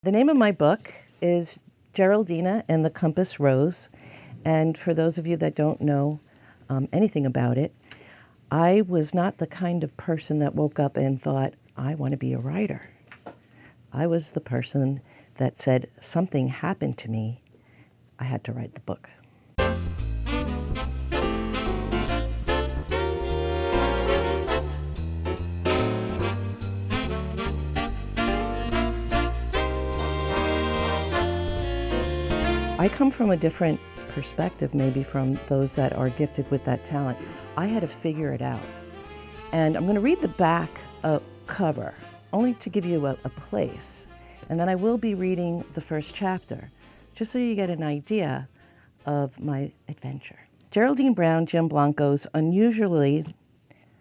The name of my book is Geraldina and the Compass Rose. And for those of you that don't know anything about it, I was not the kind of person that woke up and thought, I want to be a writer. I was the person that said, something happened to me. I had to write the book. I come from a different perspective, maybe from those that are gifted with that talent. I had to figure it out. And I'm going to read the back cover, only to give you a place. And then I will be reading the first chapter, just so you get an idea of my adventure. Geraldine Brown Giamblanco's unusually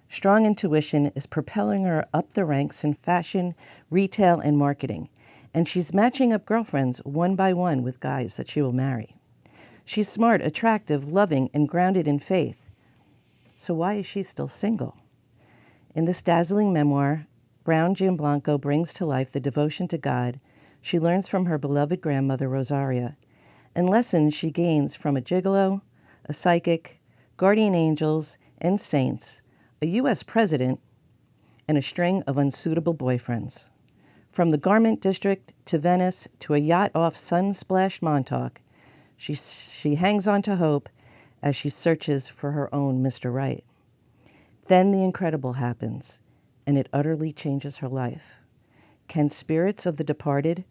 strong intuition is propelling her up the ranks in fashion, retail, and marketing. And she's matching up girlfriends one by one with guys that she will marry. She's smart, attractive, loving, and grounded in faith. So why is she still single? In this dazzling memoir, Brown Giamblanco brings to life the devotion to God she learns from her beloved grandmother, Rosaria, and lessons she gains from a gigolo, a psychic, guardian angels, and saints, a U.S. president, and a string of unsuitable boyfriends. From the garment district to Venice to a yacht off sun-splashed Montauk, she hangs on to hope as she searches for her own Mr. Right. Then the incredible happens, and it utterly changes her life. Can spirits of the departed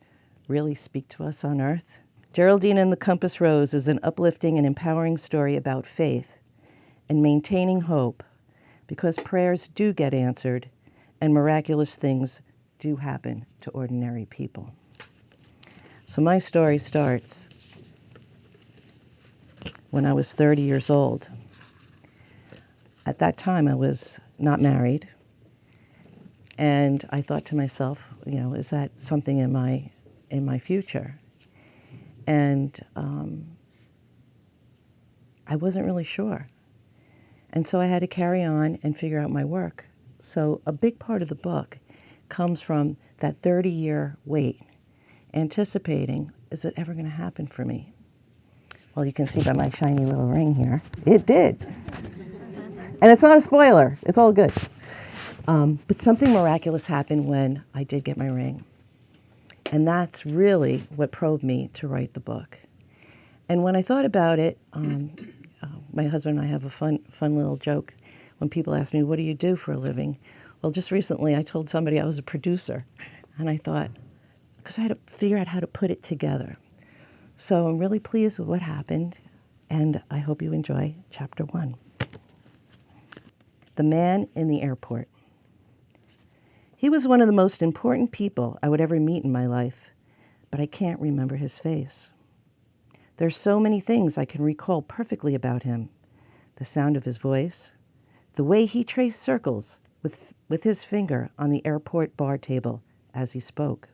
really speak to us on earth? Geraldine and the Compass Rose is an uplifting and empowering story about faith and maintaining hope, because prayers do get answered and miraculous things do happen to ordinary people. So my story starts when I was 30 years old. At that time, I was not married, and I thought to myself, is that something in my future? And I wasn't really sure. And so I had to carry on and figure out my work. So a big part of the book comes from that 30-year wait, anticipating, is it ever going to happen for me? Well, you can see by my shiny little ring here, it did. And it's not a spoiler, it's all good. But something miraculous happened when I did get my ring. And that's really what probed me to write the book. And when I thought about it, my husband and I have a fun little joke when people ask me, what do you do for a living? Well, just recently I told somebody I was a producer, and I thought, because I had to figure out how to put it together. So I'm really pleased with what happened, and I hope you enjoy chapter 1. The Man in the Airport. He was one of the most important people I would ever meet in my life, but I can't remember his face. There's so many things I can recall perfectly about him. The sound of his voice, the way he traced circles with his finger on the airport bar table as he spoke.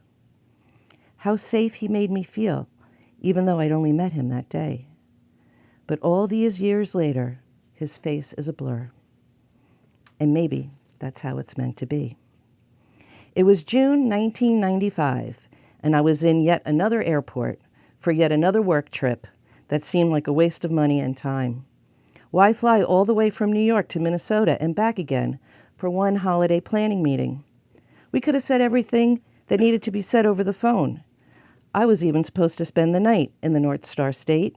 How safe he made me feel, even though I'd only met him that day. But all these years later, his face is a blur. And maybe that's how it's meant to be. It was June 1995, and I was in yet another airport for yet another work trip that seemed like a waste of money and time. Why fly all the way from New York to Minnesota and back again for one holiday planning meeting? We could have said everything that needed to be said over the phone. I was even supposed to spend the night in the North Star State.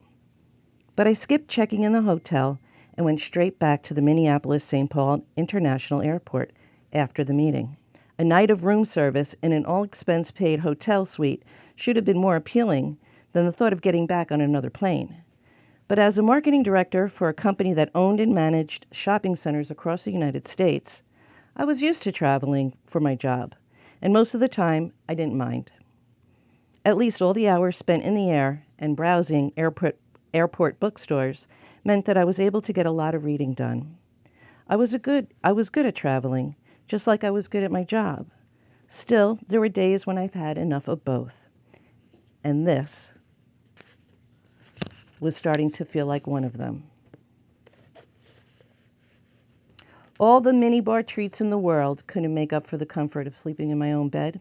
But I skipped checking in the hotel and went straight back to the Minneapolis-St. Paul International Airport after the meeting. A night of room service in an all-expense-paid hotel suite should have been more appealing than the thought of getting back on another plane. But as a marketing director for a company that owned and managed shopping centers across the United States, I was used to traveling for my job, and most of the time, I didn't mind. At least all the hours spent in the air and browsing airport bookstores meant that I was able to get a lot of reading done. I was good at traveling, just like I was good at my job. Still, there were days when I've had enough of both. And this was starting to feel like one of them. All the minibar treats in the world couldn't make up for the comfort of sleeping in my own bed.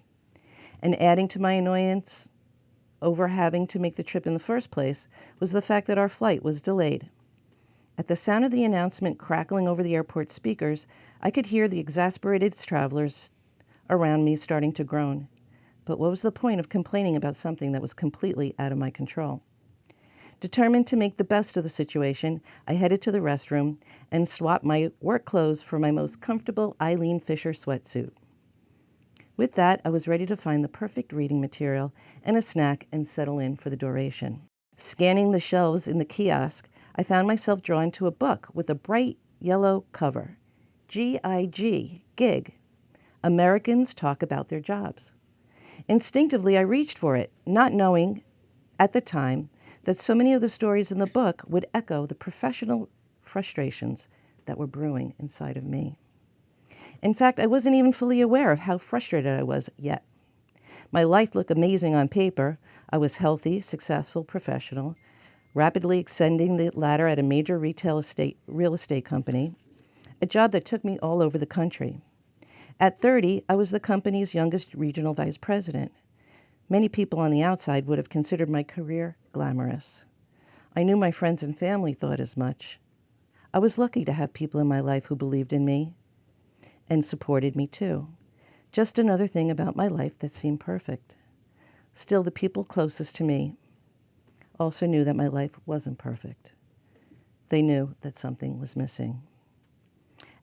And adding to my annoyance over having to make the trip in the first place was the fact that our flight was delayed. At the sound of the announcement crackling over the airport speakers, I could hear the exasperated travelers around me starting to groan. But what was the point of complaining about something that was completely out of my control? Determined to make the best of the situation, I headed to the restroom and swapped my work clothes for my most comfortable Eileen Fisher sweatsuit. With that, I was ready to find the perfect reading material and a snack and settle in for the duration. Scanning the shelves in the kiosk, I found myself drawn to a book with a bright yellow cover. G.I.G. Gig. Americans Talk About Their Jobs. Instinctively, I reached for it, not knowing at the time that so many of the stories in the book would echo the professional frustrations that were brewing inside of me. In fact, I wasn't even fully aware of how frustrated I was yet. My life looked amazing on paper. I was healthy, successful, professional, rapidly ascending the ladder at a major real estate company, a job that took me all over the country. At 30, I was the company's youngest regional vice president. Many people on the outside would have considered my career glamorous. I knew my friends and family thought as much. I was lucky to have people in my life who believed in me and supported me too. Just another thing about my life that seemed perfect. Still, the people closest to me also knew that my life wasn't perfect. They knew that something was missing.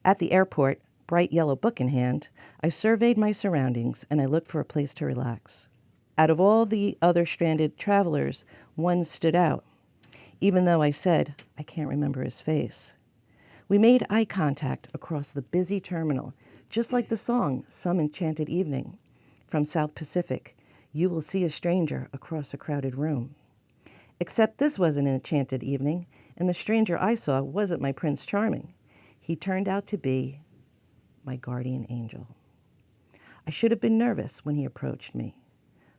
At the airport, bright yellow book in hand, I surveyed my surroundings and I looked for a place to relax. Out of all the other stranded travelers, one stood out, even though I said, I can't remember his face. We made eye contact across the busy terminal, just like the song Some Enchanted Evening from South Pacific, You Will See a Stranger Across a Crowded Room. Except this wasn't an enchanted evening, and the stranger I saw wasn't my Prince Charming. He turned out to be my guardian angel. I should have been nervous when he approached me.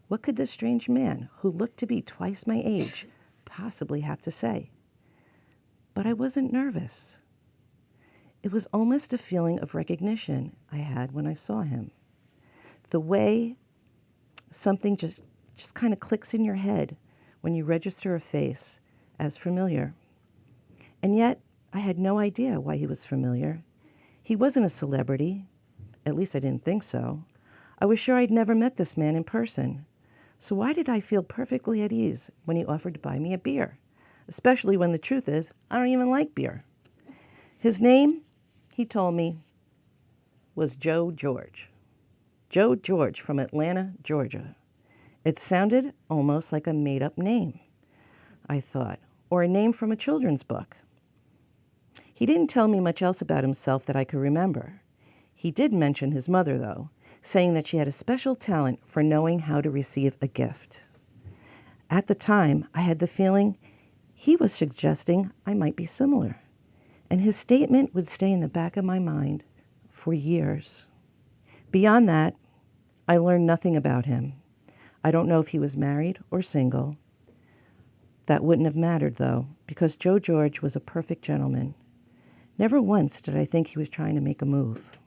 What could this strange man, who looked to be twice my age, possibly have to say? But I wasn't nervous. It was almost a feeling of recognition I had when I saw him. The way something just kind of clicks in your head when you register a face as familiar. And yet, I had no idea why he was familiar. He wasn't a celebrity. At least I didn't think so. I was sure I'd never met this man in person. So why did I feel perfectly at ease when he offered to buy me a beer? Especially when the truth is, I don't even like beer. His name, he told me, was Joe George. Joe George from Atlanta, Georgia. It sounded almost like a made-up name, I thought, or a name from a children's book. He didn't tell me much else about himself that I could remember. He did mention his mother, though, saying that she had a special talent for knowing how to receive a gift. At the time, I had the feeling he was suggesting I might be similar, and his statement would stay in the back of my mind for years. Beyond that, I learned nothing about him. I don't know if he was married or single. That wouldn't have mattered, though, because Joe George was a perfect gentleman. Never once did I think he was trying to make a move.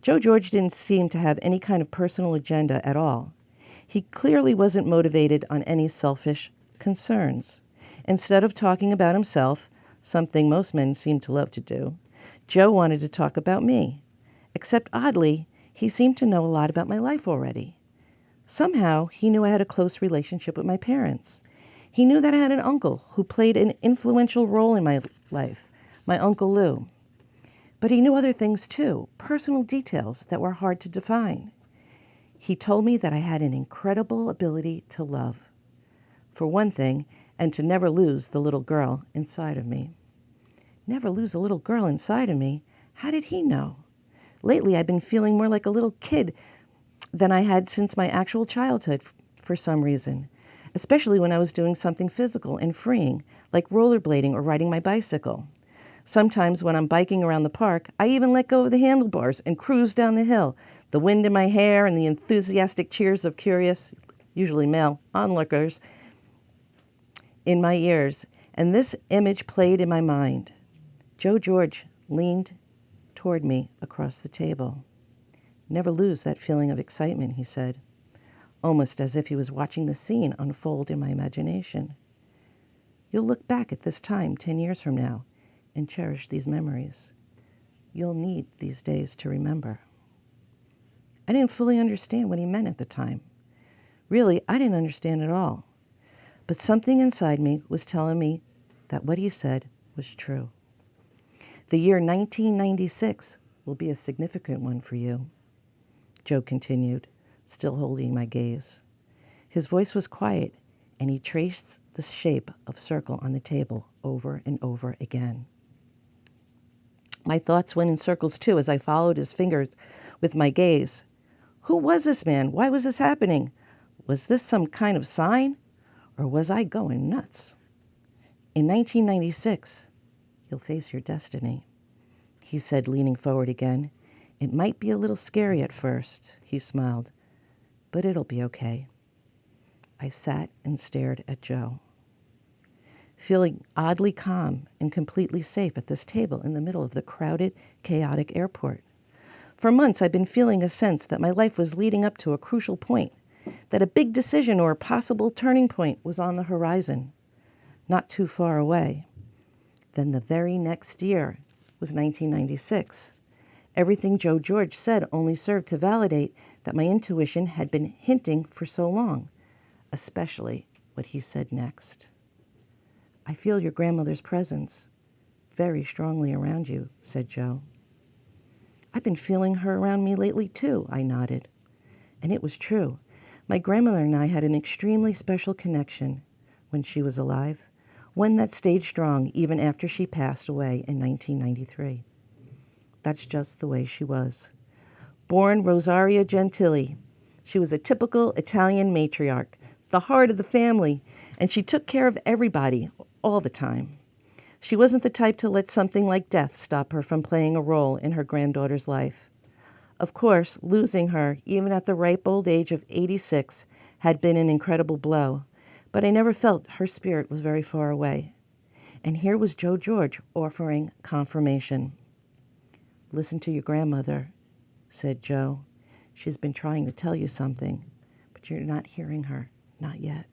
Joe George didn't seem to have any kind of personal agenda at all. He clearly wasn't motivated on any selfish concerns. Instead of talking about himself, something most men seem to love to do, Joe wanted to talk about me. Except oddly, he seemed to know a lot about my life already. Somehow, he knew I had a close relationship with my parents. He knew that I had an uncle who played an influential role in my life, my Uncle Lou. But he knew other things too, personal details that were hard to define. He told me that I had an incredible ability to love, for one thing, and to never lose the little girl inside of me. Never lose a little girl inside of me? How did he know? Lately, I've been feeling more like a little kid than I had since my actual childhood for some reason, especially when I was doing something physical and freeing, like rollerblading or riding my bicycle. Sometimes when I'm biking around the park, I even let go of the handlebars and cruise down the hill, the wind in my hair and the enthusiastic cheers of curious, usually male, onlookers in my ears, and this image played in my mind. Joe George leaned toward me across the table. Never lose that feeling of excitement, he said. almost as if he was watching the scene unfold in my imagination. You'll look back at this time 10 years from now and cherish these memories. You'll need these days to remember. I didn't fully understand what he meant at the time. Really, I didn't understand at all. But something inside me was telling me that what he said was true. The year 1996 will be a significant one for you, Joe continued, still holding my gaze. His voice was quiet, and he traced the shape of circle on the table over and over again. My thoughts went in circles too as I followed his fingers with my gaze. Who was this man? Why was this happening? Was this some kind of sign? Or was I going nuts? In 1996, you'll face your destiny, he said, leaning forward again. It might be a little scary at first, he smiled, but it'll be okay. I sat and stared at Joe, feeling oddly calm and completely safe at this table in the middle of the crowded, chaotic airport. For months, I'd been feeling a sense that my life was leading up to a crucial point, that a big decision or a possible turning point was on the horizon, not too far away. Then the very next year was 1996. Everything Joe George said only served to validate that my intuition had been hinting for so long, especially what he said next. I feel your grandmother's presence very strongly around you, said Joe. I've been feeling her around me lately too, I nodded. And it was true. My grandmother and I had an extremely special connection when she was alive, one that stayed strong even after she passed away in 1993. That's just the way she was. Born Rosaria Gentili, she was a typical Italian matriarch, the heart of the family, and she took care of everybody all the time. She wasn't the type to let something like death stop her from playing a role in her granddaughter's life. Of course, losing her, even at the ripe old age of 86, had been an incredible blow, but I never felt her spirit was very far away. And here was Joe George offering confirmation. Listen to your grandmother, said Joe. She's been trying to tell you something, but you're not hearing her, not yet.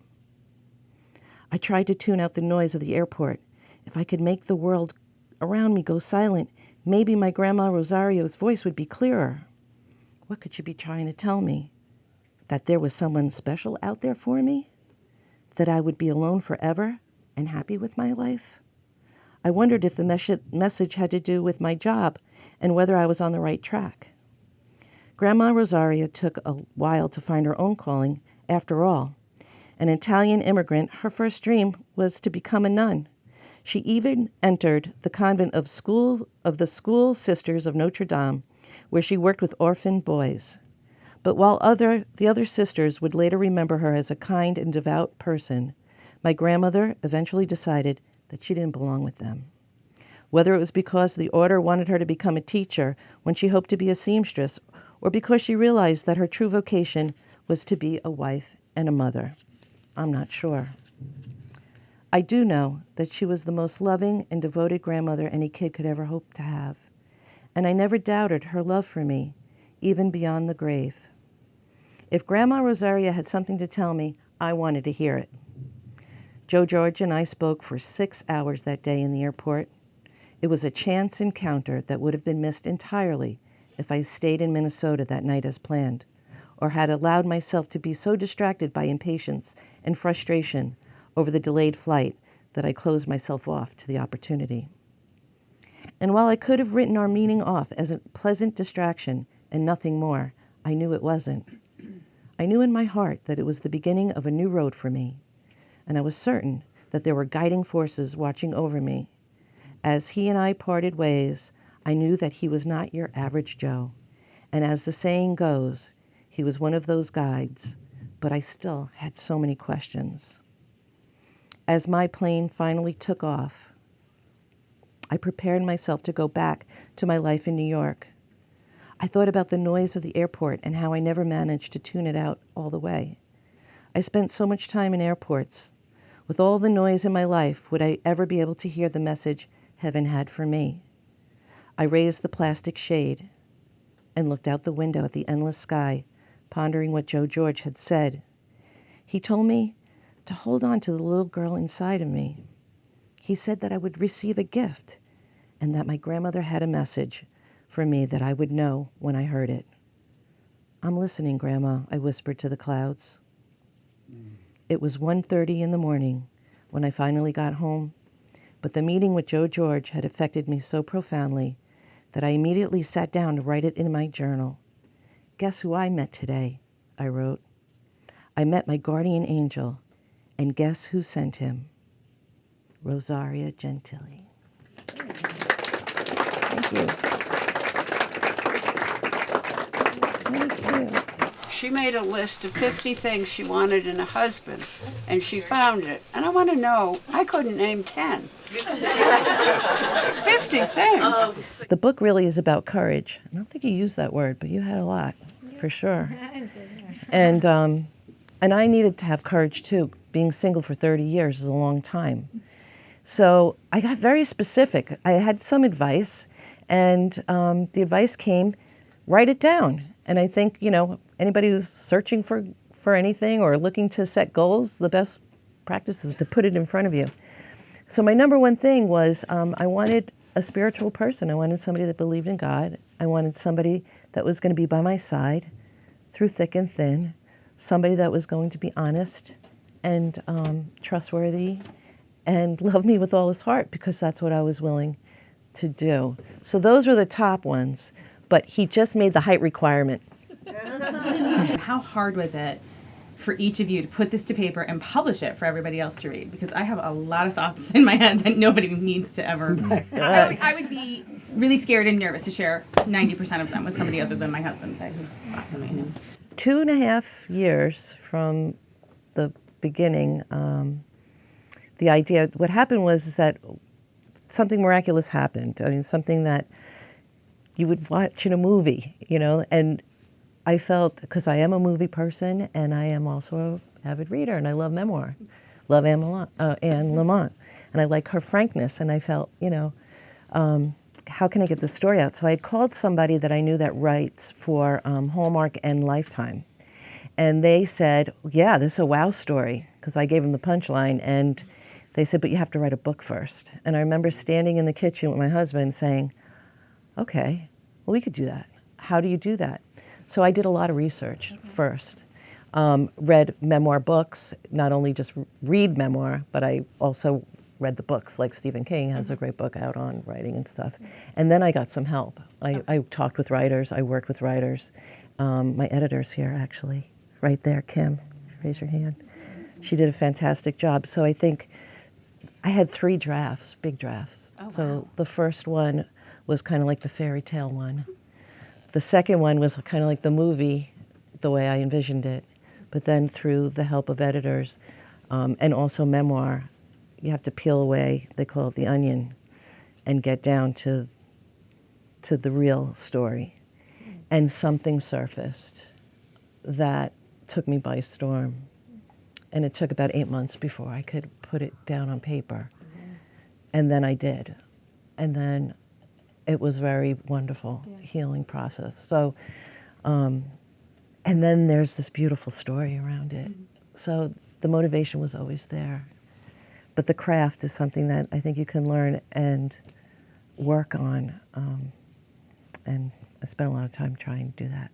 I tried to tune out the noise of the airport. If I could make the world around me go silent, maybe my Grandma Rosario's voice would be clearer. What could she be trying to tell me? That there was someone special out there for me? That I would be alone forever and happy with my life? I wondered if the message had to do with my job and whether I was on the right track. Grandma Rosaria took a while to find her own calling. After all, an Italian immigrant, her first dream was to become a nun. She even entered the convent of the School Sisters of Notre Dame, where she worked with orphan boys. But while the other sisters would later remember her as a kind and devout person, my grandmother eventually decided that she didn't belong with them. Whether it was because the order wanted her to become a teacher when she hoped to be a seamstress, or because she realized that her true vocation was to be a wife and a mother, I'm not sure. I do know that she was the most loving and devoted grandmother any kid could ever hope to have, and I never doubted her love for me, even beyond the grave. If Grandma Rosaria had something to tell me, I wanted to hear it. Joe George and I spoke for 6 hours that day in the airport. It was a chance encounter that would have been missed entirely if I stayed in Minnesota that night as planned, or had allowed myself to be so distracted by impatience and frustration over the delayed flight that I closed myself off to the opportunity. And while I could have written our meeting off as a pleasant distraction and nothing more, I knew it wasn't. I knew in my heart that it was the beginning of a new road for me, and I was certain that there were guiding forces watching over me. As he and I parted ways, I knew that he was not your average Joe, and as the saying goes, he was one of those guides, but I still had so many questions. As my plane finally took off, I prepared myself to go back to my life in New York. I thought about the noise of the airport and how I never managed to tune it out all the way. I spent so much time in airports. With all the noise in my life, would I ever be able to hear the message heaven had for me? I raised the plastic shade and looked out the window at the endless sky pondering what Joe George had said. He told me to hold on to the little girl inside of me. He said that I would receive a gift and that my grandmother had a message for me that I would know when I heard it. "I'm listening, Grandma," I whispered to the clouds. It was 1:30 in the morning when I finally got home, but the meeting with Joe George had affected me so profoundly that I immediately sat down to write it in my journal. "Guess who I met today?" I wrote. "I met my guardian angel, and guess who sent him? Rosaria Gentili." Thank you. Thank you. She made a list of 50 things she wanted in a husband, and she found it. And I want to know, I couldn't name 10. 50 things. The book really is about courage. I don't think you used that word, but you had a lot, for sure. And I needed to have courage too. Being single for 30 years is a long time. So I got very specific. I had some advice, and the advice came, write it down. And I think, anybody who's searching for anything or looking to set goals, the best practice is to put it in front of you. So my number one thing was I wanted a spiritual person. I wanted somebody that believed in God. I wanted somebody that was going to be by my side through thick and thin, somebody that was going to be honest and trustworthy and love me with all his heart, because that's what I was willing to do. So those were the top ones, but he just made the height requirement. How hard was it for each of you to put this to paper and publish it for everybody else to read? Because I have a lot of thoughts in my head that nobody needs to ever. I would be really scared and nervous to share 90% of them with somebody other than my husband. So I could watch something. 2.5 years from the beginning, the idea, what happened was that something miraculous happened. I mean, something that you would watch in a movie, and I felt, because I am a movie person and I am also an avid reader and I love memoir, love Anne Lamott, and I like her frankness, and I felt, how can I get the story out? So I had called somebody that I knew that writes for Hallmark and Lifetime, and they said, yeah, this is a wow story, because I gave them the punchline, and they said, but you have to write a book first. And I remember standing in the kitchen with my husband saying, okay, well, we could do that. How do you do that? So I did a lot of research first. Read memoir books, not only just read memoir, but I also read the books, like Stephen King has a great book out on writing and stuff. And then I got some help. I talked with writers, I worked with writers. My editor's here, actually, right there, Kim, raise your hand. She did a fantastic job. So I think I had 3 drafts, big drafts. Oh, wow. So the first one was kind of like the fairy tale one. The second one was kind of like the movie, the way I envisioned it. But then through the help of editors and also memoir, you have to peel away, they call it the onion, and get down to the real story. And something surfaced that took me by storm. And it took about 8 months before I could put it down on paper. And then I did. And then it was very wonderful, healing process. So, and then there's this beautiful story around it. So the motivation was always there. But the craft is something that I think you can learn and work on. And I spent a lot of time trying to do that.